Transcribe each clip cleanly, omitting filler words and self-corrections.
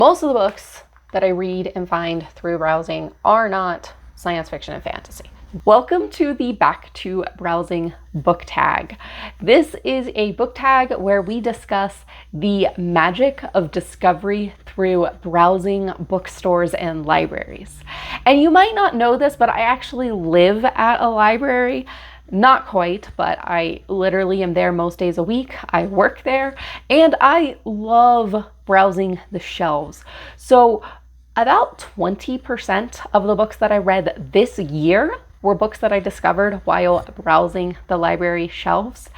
Most of the books that I read and find through browsing are not science fiction and fantasy. Welcome to the Back to Browsing book tag. This is a book tag where we discuss the magic of discovery through browsing bookstores and libraries. And you might not know this, but I actually live at a library. Not quite, but I literally am there most days a week. I work there and I love browsing the shelves. So about 20% of the books that I read this year were books that I discovered while browsing the library shelves.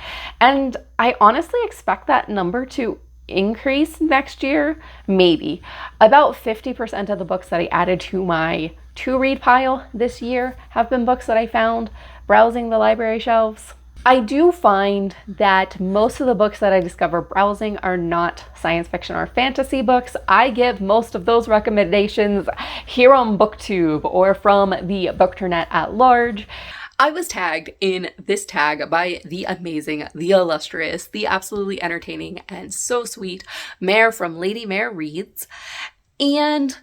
And I honestly expect that number to increase next year, maybe. About 50% of the books that I added to my to-read pile this year have been books that I found browsing the library shelves. I do find that most of the books that I discover browsing are not science fiction or fantasy books. I give most of those recommendations here on BookTube or from the Bookternet at large. I was tagged in this tag by the amazing, the illustrious, the absolutely entertaining, and so sweet Mare from Lady Mare Reads. And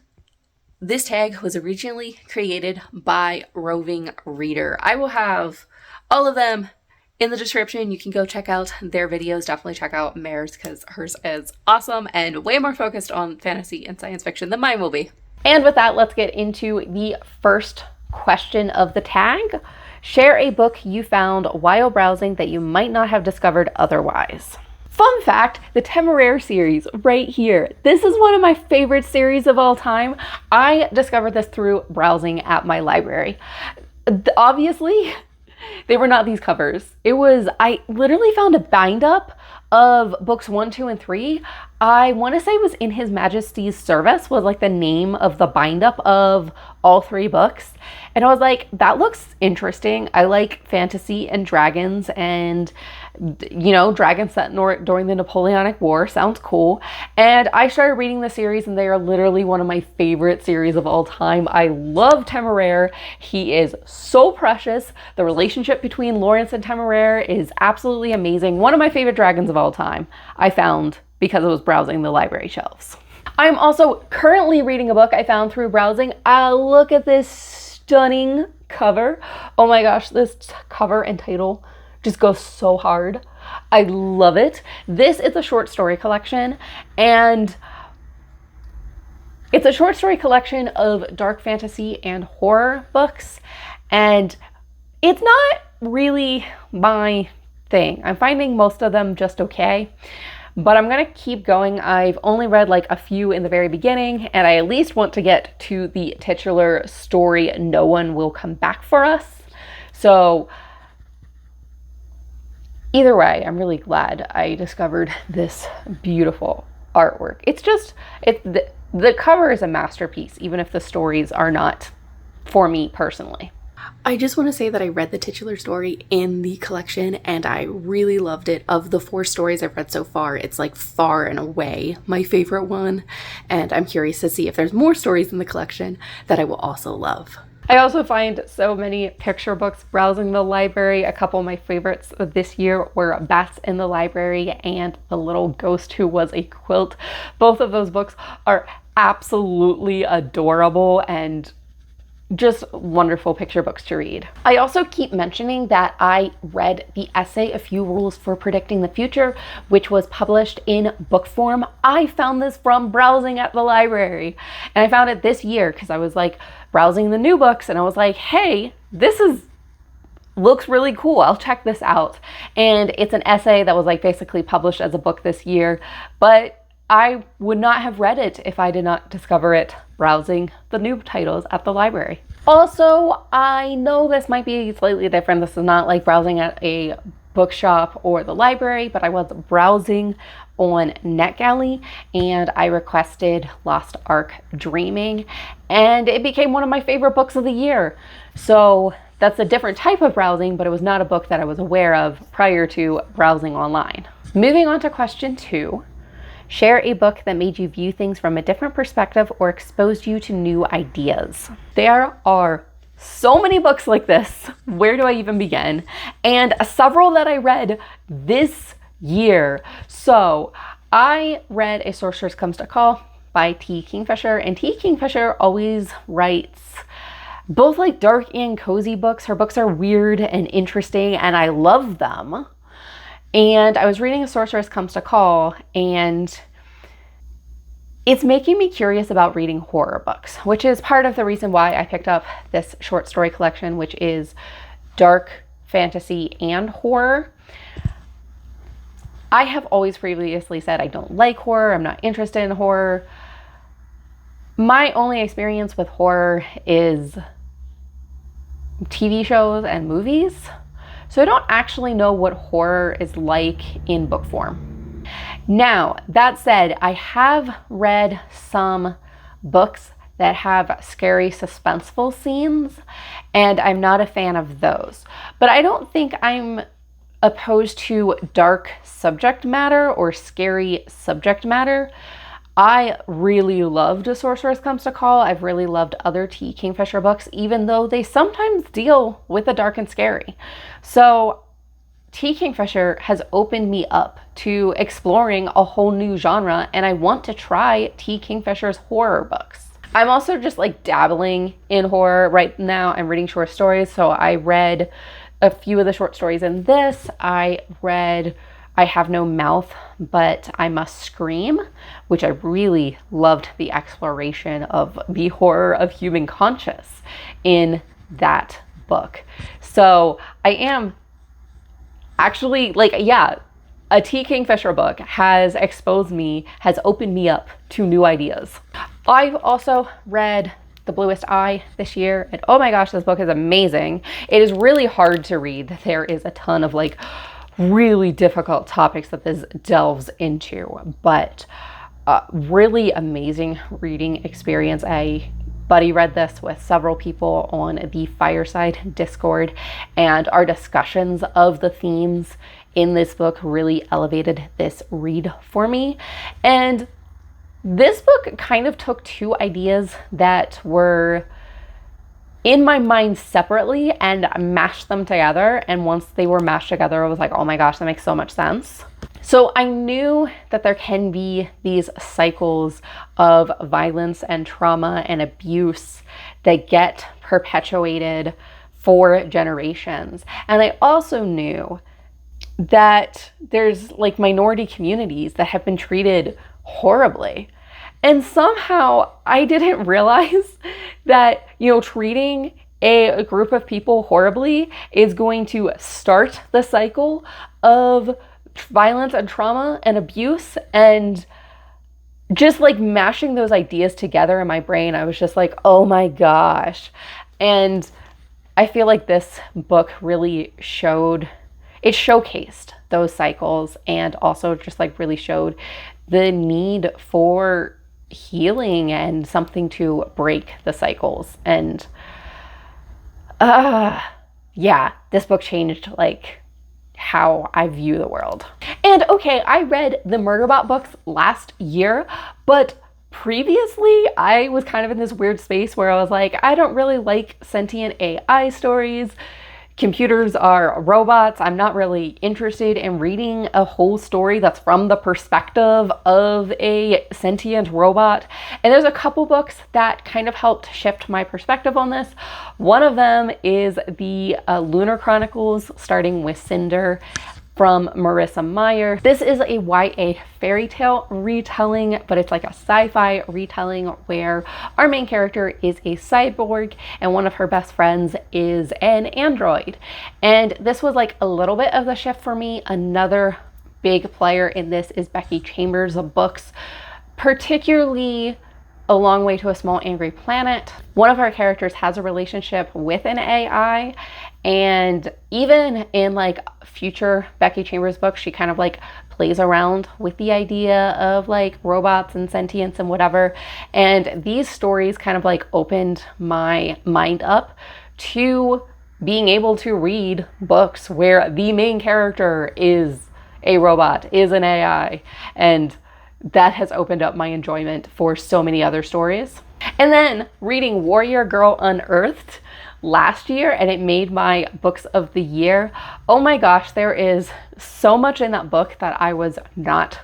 this tag was originally created by Roving Reader. I will have all of them in the description. You can go check out their videos. Definitely check out Mare's because hers is awesome and way more focused on fantasy and science fiction than mine will be. And with that, let's get into the first question of the tag. Share a book you found while browsing that you might not have discovered otherwise. Fun fact, the Temeraire series right here. This is one of my favorite series of all time. I discovered this through browsing at my library. Obviously, they were not these covers. I literally found a bind up of books 1, 2, and 3. I want to say it was In His Majesty's Service was like the name of the bind up of all 3 books. And I was like, that looks interesting. I like fantasy and dragons and, you know, dragons set during the Napoleonic War. Sounds cool. And I started reading the series and they are literally one of my favorite series of all time. I love Temeraire. He is so precious. The relationship between Lawrence and Temeraire is absolutely amazing. One of my favorite dragons of all time I found because I was browsing the library shelves. I'm also currently reading a book I found through browsing. Look at this stunning cover. Oh my gosh, this cover and title just goes so hard. I love it. This is a short story collection, and it's a short story collection of dark fantasy and horror books, and it's not really my thing. I'm finding most of them just okay, but I'm gonna keep going. I've only read like a few in the very beginning, and I at least want to get to the titular story, No One Will Come Back for Us. So either way, I'm really glad I discovered this beautiful artwork. The cover is a masterpiece, even if the stories are not for me personally. I just want to say that I read the titular story in the collection and I really loved it. Of the 4 stories I've read so far, it's like far and away my favorite one. And I'm curious to see if there's more stories in the collection that I will also love. I also find so many picture books browsing the library. A couple of my favorites this year were Bats in the Library and The Little Ghost Who Was a Quilt. Both of those books are absolutely adorable and just wonderful picture books to read. I also keep mentioning that I read the essay, A Few Rules for Predicting the Future, which was published in book form. I found this from browsing at the library, and I found it this year because I was like browsing the new books and I was like, hey, looks really cool. I'll check this out. And it's an essay that was like basically published as a book this year, but I would not have read it if I did not discover it browsing the new titles at the library. Also, I know this might be slightly different. This is not like browsing at a bookshop or the library, but I was browsing on NetGalley and I requested Lost Ark Dreaming, and it became one of my favorite books of the year. So that's a different type of browsing, but it was not a book that I was aware of prior to browsing online. Moving on to question 2. Share a book that made you view things from a different perspective or exposed you to new ideas. There are so many books like this. Where do I even begin? And several that I read this year. So I read A Sorceress Comes to Call. by T. Kingfisher, and T. Kingfisher always writes both like dark and cozy books. Her books are weird and interesting, and I love them. And I was reading A Sorceress Comes to Call, and it's making me curious about reading horror books, which is part of the reason why I picked up this short story collection, which is dark fantasy and horror. I have always previously said I don't like horror, I'm not interested in horror. My only experience with horror is TV shows and movies, so I don't actually know what horror is like in book form. Now, that said, I have read some books that have scary, suspenseful scenes, and I'm not a fan of those. But I don't think I'm opposed to dark subject matter or scary subject matter. I really loved A Sorceress Comes to Call. I've really loved other T. Kingfisher books, even though they sometimes deal with the dark and scary. So T. Kingfisher has opened me up to exploring a whole new genre, and I want to try T. Kingfisher's horror books. I'm also just like dabbling in horror right now. I'm reading short stories, so I read a few of the short stories in this. I read I Have No Mouth, But I Must Scream, which I really loved the exploration of the horror of human conscience in that book. So I am actually like, yeah, a T. Kingfisher book has exposed me, has opened me up to new ideas. I've also read The Bluest Eye this year, and oh my gosh, this book is amazing. It is really hard to read. There is a ton of like really difficult topics that this delves into, but really amazing reading experience. I buddy read this with several people on the Fireside Discord, and our discussions of the themes in this book really elevated this read for me. And this book kind of took two ideas that were in my mind separately and mashed them together. And once they were mashed together, I was like, oh my gosh, that makes so much sense. So I knew that there can be these cycles of violence and trauma and abuse that get perpetuated for generations. And I also knew that there's like minority communities that have been treated horribly. And somehow I didn't realize that, treating a group of people horribly is going to start the cycle of violence and trauma and abuse. And just like mashing those ideas together in my brain, I was just like, oh my gosh. And I feel like this book really showcased those cycles, and also just like really showed the need for healing and something to break the cycles. And yeah, this book changed like how I view the world. And okay, I read the Murderbot books last year, but previously I was kind of in this weird space where I was like, I don't really like sentient AI stories. Computers are robots. I'm not really interested in reading a whole story that's from the perspective of a sentient robot. And there's a couple books that kind of helped shift my perspective on this. One of them is the Lunar Chronicles, starting with Cinder, from Marissa Meyer. This is a YA fairy tale retelling, but it's like a sci-fi retelling where our main character is a cyborg and one of her best friends is an android. And this was like a little bit of the shift for me. Another big player in this is Becky Chambers' books, particularly A Long Way to a Small Angry Planet. One of our characters has a relationship with an AI, and even in like future Becky Chambers books, she kind of like plays around with the idea of like robots and sentience and whatever. And these stories kind of like opened my mind up to being able to read books where the main character is a robot, is an AI, and that has opened up my enjoyment for so many other stories. And then reading Warrior Girl Unearthed last year, and it made my books of the year. Oh my gosh, there is so much in that book that I was not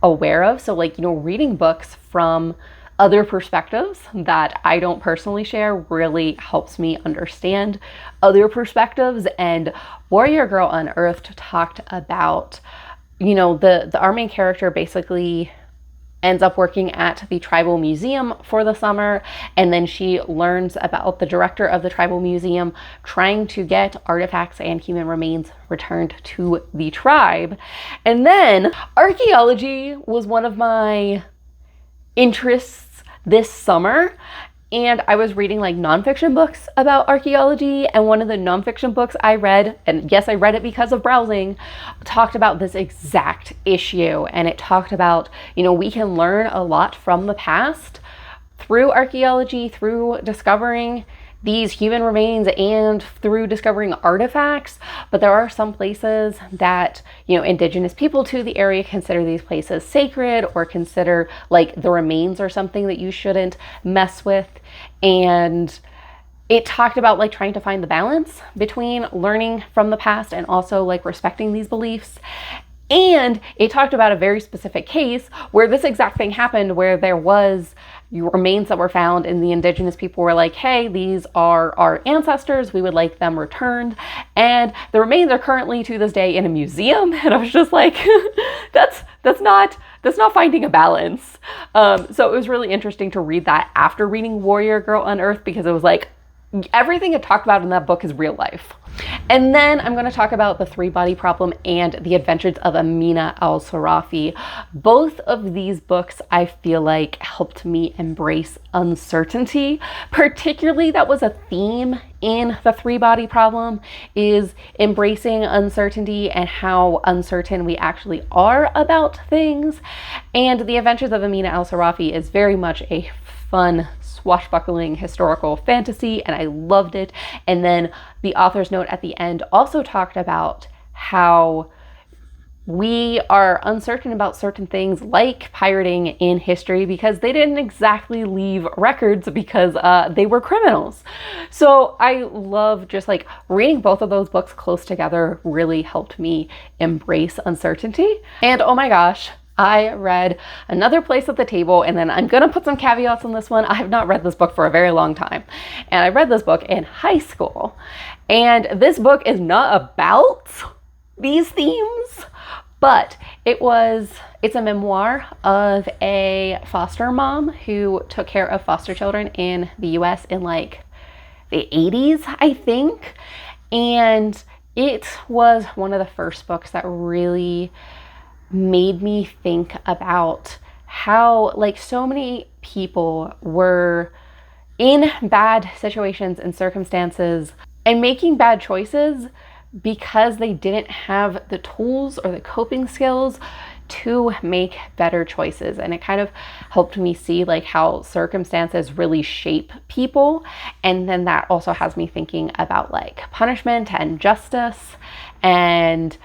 aware of. So like, reading books from other perspectives that I don't personally share really helps me understand other perspectives. And Warrior Girl Unearthed talked about, you know, our main character basically ends up working at the tribal museum for the summer, and then she learns about the director of the tribal museum trying to get artifacts and human remains returned to the tribe. And then archaeology was one of my interests this summer, and I was reading like nonfiction books about archaeology, and one of the nonfiction books I read, and yes, I read it because of browsing, talked about this exact issue. And it talked about, you know, we can learn a lot from the past through archaeology, through discovering these human remains and through discovering artifacts. But there are some places that, you know, indigenous people to the area consider these places sacred, or consider like the remains are something that you shouldn't mess with. And it talked about like trying to find the balance between learning from the past and also like respecting these beliefs. And it talked about a very specific case where this exact thing happened, where there was remains that were found and the indigenous people were like, hey, these are our ancestors, we would like them returned. And the remains are currently to this day in a museum. And I was just like, that's not finding a balance. So it was really interesting to read that after reading Warrior Girl Unearthed, because it was like, everything it talked about in that book is real life. And then I'm going to talk about The Three-Body Problem and The Adventures of Amina al-Sarafi. Both of these books, I feel like, helped me embrace uncertainty. Particularly, that was a theme in The Three-Body Problem, is embracing uncertainty and how uncertain we actually are about things. And The Adventures of Amina al-Sarafi is very much a fun, swashbuckling historical fantasy, and I loved it. And then the author's note at the end also talked about how we are uncertain about certain things like pirating in history because they didn't exactly leave records because they were criminals. So I love just like reading both of those books close together really helped me embrace uncertainty. And oh my gosh, I read Another Place at the Table, and then I'm gonna put some caveats on this one. I have not read this book for a very long time, and I read this book in high school. And this book is not about these themes, but it's a memoir of a foster mom who took care of foster children in the US in like the 80s, I think. And it was one of the first books that really made me think about how like so many people were in bad situations and circumstances and making bad choices because they didn't have the tools or the coping skills to make better choices. And it kind of helped me see like how circumstances really shape people. And then that also has me thinking about like punishment and justice, and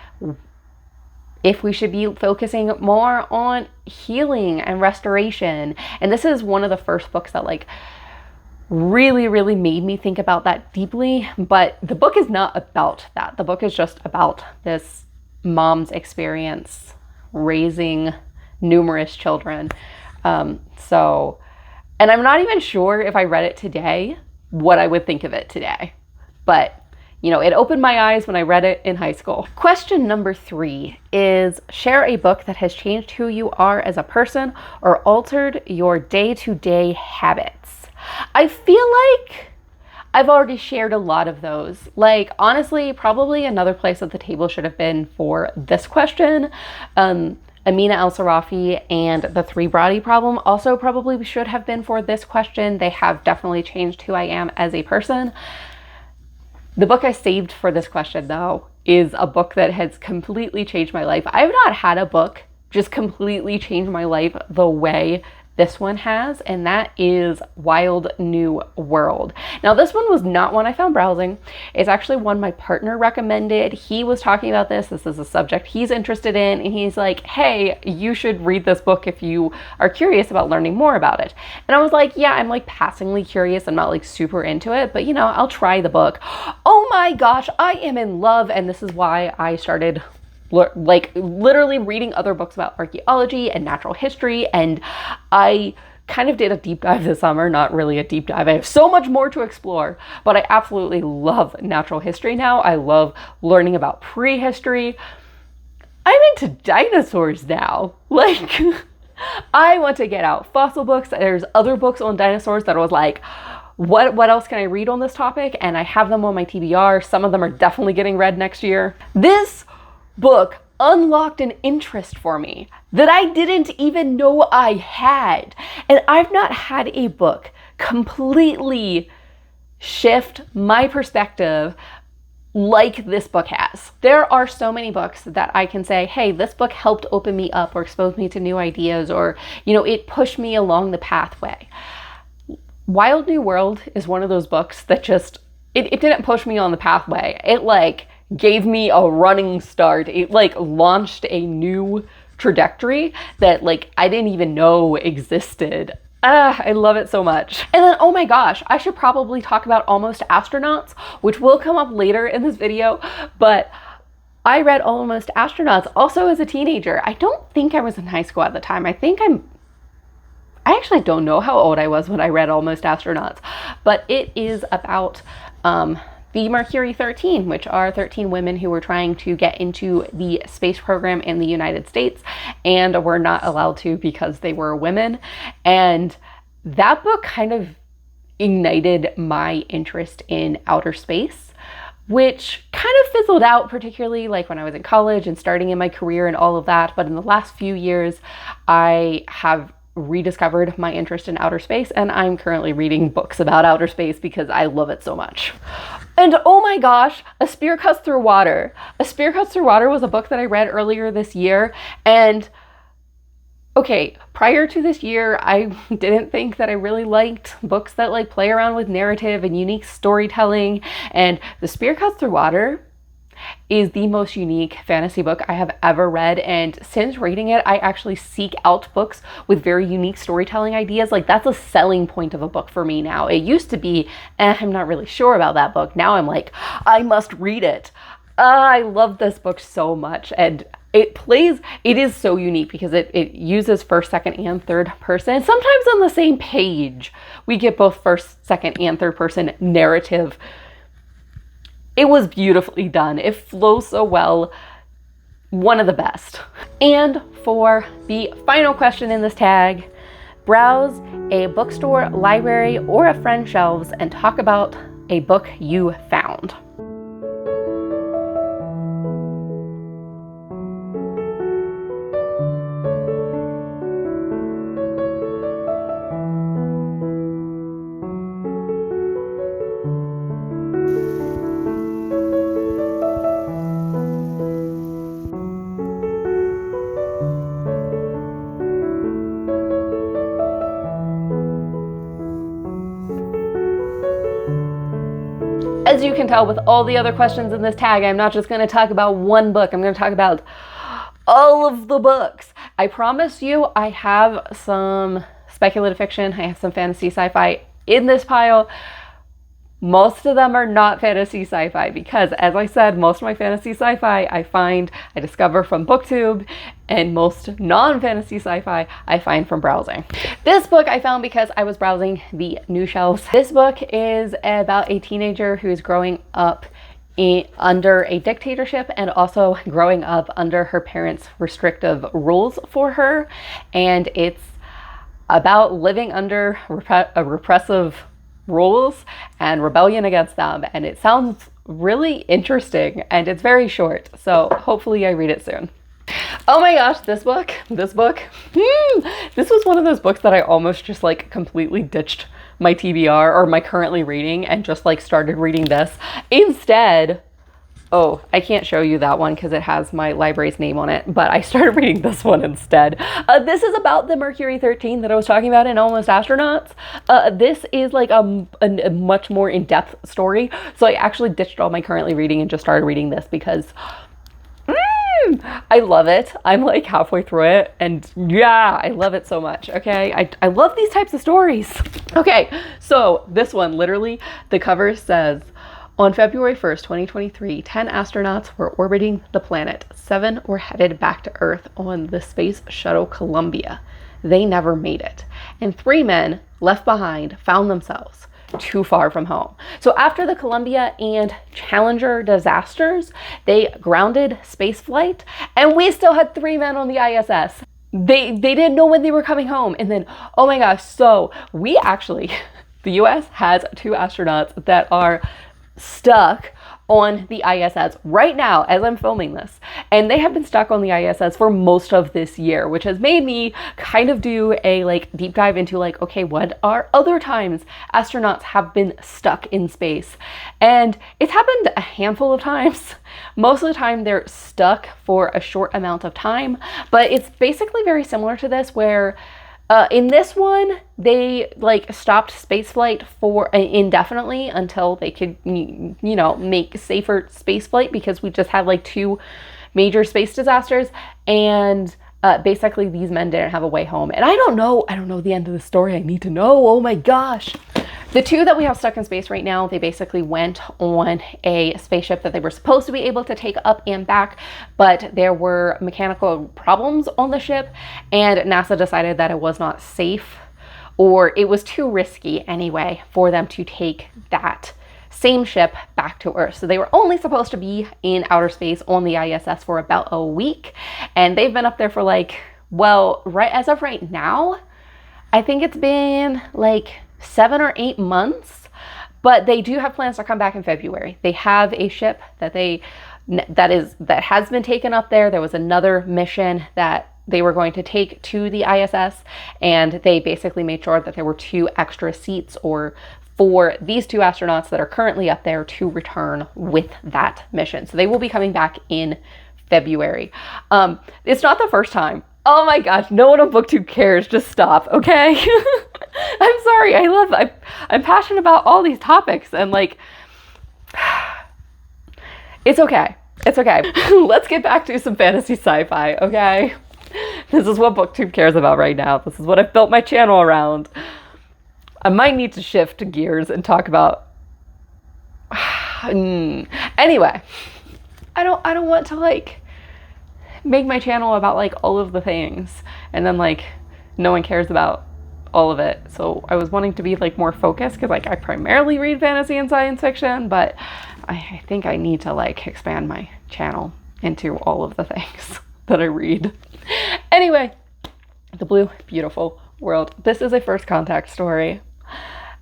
if we should be focusing more on healing and restoration. And this is one of the first books that like really, really made me think about that deeply. But the book is not about that. The book is just about this mom's experience raising numerous children. And I'm not even sure if I read it today, what I would think of it today. But you know, it opened my eyes when I read it in high school. Question number 3 is, share a book that has changed who you are as a person or altered your day-to-day habits. I feel like I've already shared a lot of those. Like, honestly, probably Another Place at the Table should have been for this question. Amina al-Sarafi and The Three-Body Problem also probably should have been for this question. They have definitely changed who I am as a person. The book I saved for this question, though, is a book that has completely changed my life. I've not had a book just completely change my life the way this one has, and that is Wild New World. Now, this one was not one I found browsing. It's actually one my partner recommended. He was talking about this. This is a subject he's interested in, and he's like, hey, you should read this book if you are curious about learning more about it. And I was like, yeah, I'm like passingly curious. I'm not like super into it, but you know, I'll try the book. Oh my gosh, I am in love, and this is why I started like literally reading other books about archaeology and natural history, and I kind of did a deep dive this summer, not really a deep dive. I have so much more to explore, but I absolutely love natural history now. I love learning about prehistory. I'm into dinosaurs now. Like, I want to get out fossil books. There's other books on dinosaurs that I was like, what else can I read on this topic? And I have them on my TBR. Some of them are definitely getting read next year. This book unlocked an interest for me that I didn't even know I had. And I've not had a book completely shift my perspective like this book has. There are so many books that I can say, hey, this book helped open me up or expose me to new ideas, or, you know, it pushed me along the pathway. Wild New World is one of those books that just, it didn't push me on the pathway. It like gave me a running start. It like launched a new trajectory that like I didn't even know existed. I love it so much. And then, oh my gosh, I should probably talk about Almost Astronauts, which will come up later in this video, but I read Almost Astronauts also as a teenager. I don't think I was in high school at the time. I actually don't know how old I was when I read Almost Astronauts, but it is about the Mercury 13, which are 13 women who were trying to get into the space program in the United States and were not allowed to because they were women. And that book kind of ignited my interest in outer space, which kind of fizzled out, particularly like when I was in college and starting in my career and all of that. But in the last few years, I have rediscovered my interest in outer space, and I'm currently reading books about outer space because I love it so much. And oh my gosh, A Spear Cuts Through Water. A Spear Cuts Through Water was a book that I read earlier this year, and okay, prior to this year, I didn't think that I really liked books that like play around with narrative and unique storytelling, and The Spear Cuts Through Water is the most unique fantasy book I have ever read. And since reading it, I actually seek out books with very unique storytelling ideas. Like, that's a selling point of a book for me now. It used to be, I'm not really sure about that book. Now I'm like, I must read it. I love this book so much. And it is so unique because it uses first, second, and third person. Sometimes on the same page, we get both first, second, and third person narrative. It was beautifully done. It flows so well. One of the best. And for the final question in this tag, browse a bookstore, library, or a friend's shelves and talk about a book you found. As you can tell with all the other questions in this tag, I'm not just going to talk about one book. I'm going to talk about all of the books. I promise you, I have some speculative fiction. I have some fantasy sci-fi in this pile. Most of them are not fantasy sci-fi because, as I said, most of my fantasy sci-fi I discover from BookTube, and most non-fantasy sci-fi I find from browsing. This book I found because I was browsing the new shelves. This book is about a teenager who is growing up under a dictatorship and also growing up under her parents' restrictive rules for her, and it's about living under repressive rules and rebellion against them, and it sounds really interesting, and it's very short, so hopefully I read it soon. Oh my gosh, this book, this was one of those books that I almost just like completely ditched my TBR or my currently reading and just like started reading this instead. Oh, I can't show you that one because it has my library's name on it, but I started reading this one instead. This is about the Mercury 13 that I was talking about in Almost Astronauts. This is like a much more in-depth story, so I actually ditched all my currently reading and just started reading this because I love it. I'm like halfway through it, and yeah, I love it so much. Okay, I love these types of stories. Okay, so this one, literally, the cover says, on February 1st, 2023, 10 astronauts were orbiting the planet. 7 were headed back to Earth on the Space Shuttle Columbia. they never made it. And 3 men left behind found themselves too far from home. So after the Columbia and Challenger disasters, they grounded spaceflight, and we still had 3 men on the ISS. They didn't know when they were coming home. And then, oh my gosh, so we actually, the US has 2 astronauts that are stuck on the ISS right now as I'm filming this. And they have been stuck on the ISS for most of this year, which has made me kind of do a like deep dive into like, okay, what are other times astronauts have been stuck in space? And it's happened a handful of times. Most of the time they're stuck for a short amount of time, but it's basically very similar to this where in this one, they like stopped spaceflight for indefinitely until they could, you know, make safer spaceflight, because we just had like 2 major space disasters, and basically these men didn't have a way home. And I don't know the end of the story. I need to know. Oh my gosh. The 2 that we have stuck in space right now, they basically went on a spaceship that they were supposed to be able to take up and back, but there were mechanical problems on the ship, and NASA decided that it was not safe, or it was too risky anyway, for them to take that same ship back to Earth. So they were only supposed to be in outer space on the ISS for about a week, and they've been up there for like, well, right as of right now, I think it's been like 7 or 8 months, but they do have plans to come back in February. They have a ship that has been taken up there. There was another mission that they were going to take to the ISS, and they basically made sure that there were 2 extra seats or for these 2 astronauts that are currently up there to return with that mission. So they will be coming back in February. It's not the first time. Oh my gosh, no one on BookTube cares. Just stop, okay? I'm sorry. I'm passionate about all these topics, and like, it's okay. It's okay. Let's get back to some fantasy sci-fi, okay? This is what BookTube cares about right now. This is what I've built my channel around. I might need to shift gears and talk about anyway. I don't want to like make my channel about like all of the things and then like no one cares about all of it. So I was wanting to be like more focused, because like I primarily read fantasy and science fiction, but I think I need to like expand my channel into all of the things that I read. Anyway, The Blue Beautiful World. This is a first contact story,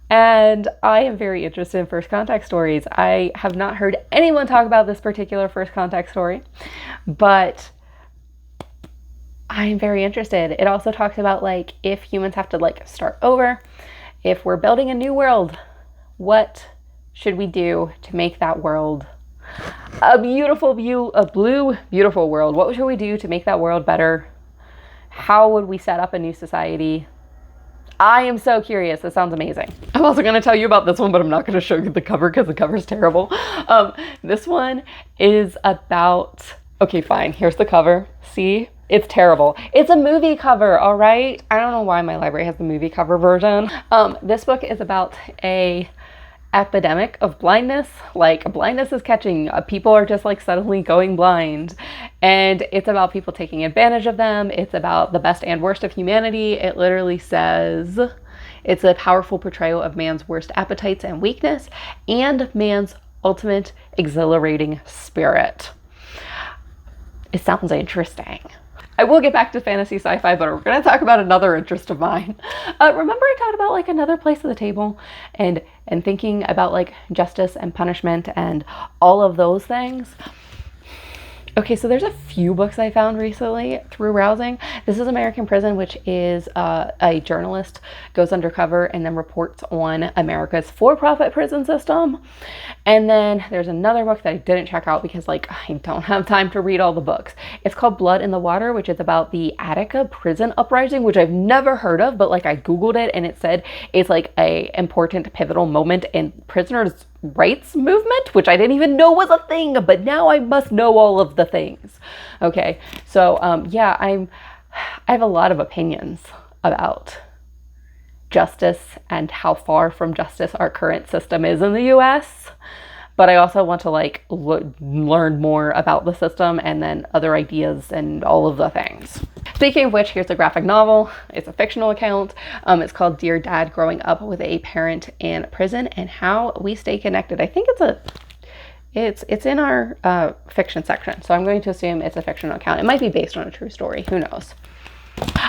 and I am very interested in first contact stories. I have not heard anyone talk about this particular first contact story, but I'm very interested. It also talks about like if humans have to like start over, if we're building a new world, what should we do to make that world a blue, beautiful world? What should we do to make that world better? How would we set up a new society? I am so curious. This sounds amazing. I'm also going to tell you about this one, but I'm not going to show you the cover because the cover is terrible. This one is about, okay, fine. Here's the cover. See? It's terrible. It's a movie cover, all right? I don't know why my library has the movie cover version. This book is about a epidemic of blindness. Like, blindness is catching. People are just like suddenly going blind, and it's about people taking advantage of them. It's about the best and worst of humanity. It literally says it's a powerful portrayal of man's worst appetites and weakness, and man's ultimate exhilarating spirit. It sounds interesting. I will get back to fantasy sci-fi, but we're going to talk about another interest of mine. Remember I talked about like another place at the table and thinking about like justice and punishment and all of those things? Okay, so there's a few books I found recently through browsing. This is American Prison, which is a journalist goes undercover and then reports on America's for-profit prison system. And then there's another book that I didn't check out because like I don't have time to read all the books. It's called Blood in the Water, which is about the Attica prison uprising, which I've never heard of, but like I Googled it and it said it's like a important pivotal moment in prisoners' rights movement, which I didn't even know was a thing, but now I must know all of the things. Okay, so yeah, I have a lot of opinions about justice and how far from justice our current system is in the US, but I also want to like learn more about the system and then other ideas and all of the things. Speaking of which, here's a graphic novel. It's a fictional account. It's called Dear Dad, Growing Up with a Parent in Prison and How We Stay Connected. I think it's in our fiction section, so I'm going to assume it's a fictional account. It might be based on a true story. Who knows?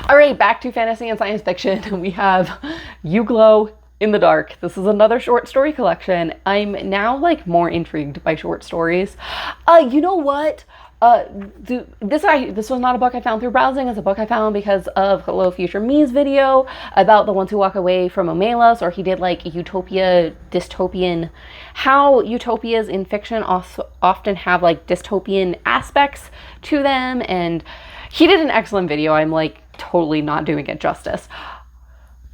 All right, back to fantasy and science fiction. We have You Glow in the Dark. This is another short story collection. I'm now like more intrigued by short stories. You know what? This was not a book I found through browsing. It's a book I found because of Hello Future Me's video about the ones who walk away from Omelas, or he did like utopia, dystopian, how utopias in fiction often have like dystopian aspects to them. And he did an excellent video. I'm like totally not doing it justice.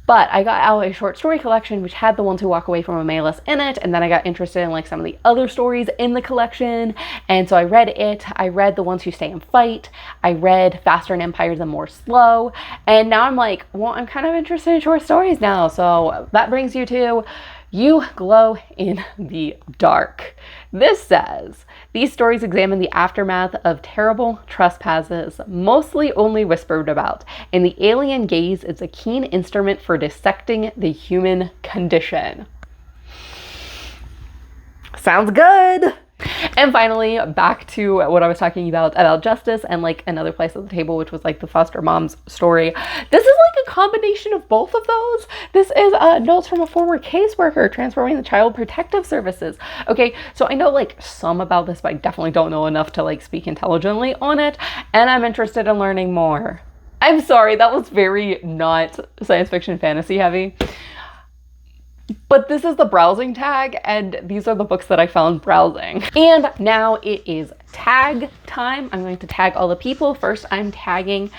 But I got out a short story collection which had the ones who walk away from Omelas in it, and then I got interested in like some of the other stories in the collection, and so I read it. I read The Ones Who Stay and Fight. I read Faster in Empires and More Slow, and now I'm like, well, I'm kind of interested in short stories now. So that brings you to You Glow in the Dark. This says, these stories examine the aftermath of terrible trespasses, mostly only whispered about, and the alien gaze is a keen instrument for dissecting the human condition. Sounds good! And finally, back to what I was talking about justice and like Another Place at the Table, which was like the foster mom's story. This is like a combination of both of those. This is notes from a former caseworker transforming the Child Protective Services. Okay, so I know like some about this, but I definitely don't know enough to like speak intelligently on it, and I'm interested in learning more. I'm sorry, that was very not science fiction fantasy heavy. But this is the browsing tag, and these are the books that I found browsing. And now it is tag time. I'm going to tag all the people. First, I'm tagging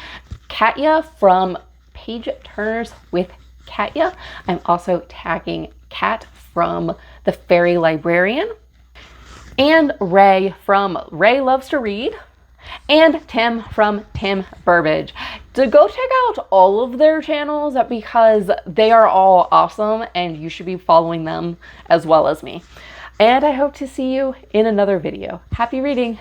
Katya from Page Turners with Katya. I'm also tagging Kat from The Fairy Librarian, and Ray from Ray Loves to Read, and Tim from Tim Burbage. To go check out all of their channels because they are all awesome and you should be following them as well as me. And I hope to see you in another video. Happy reading!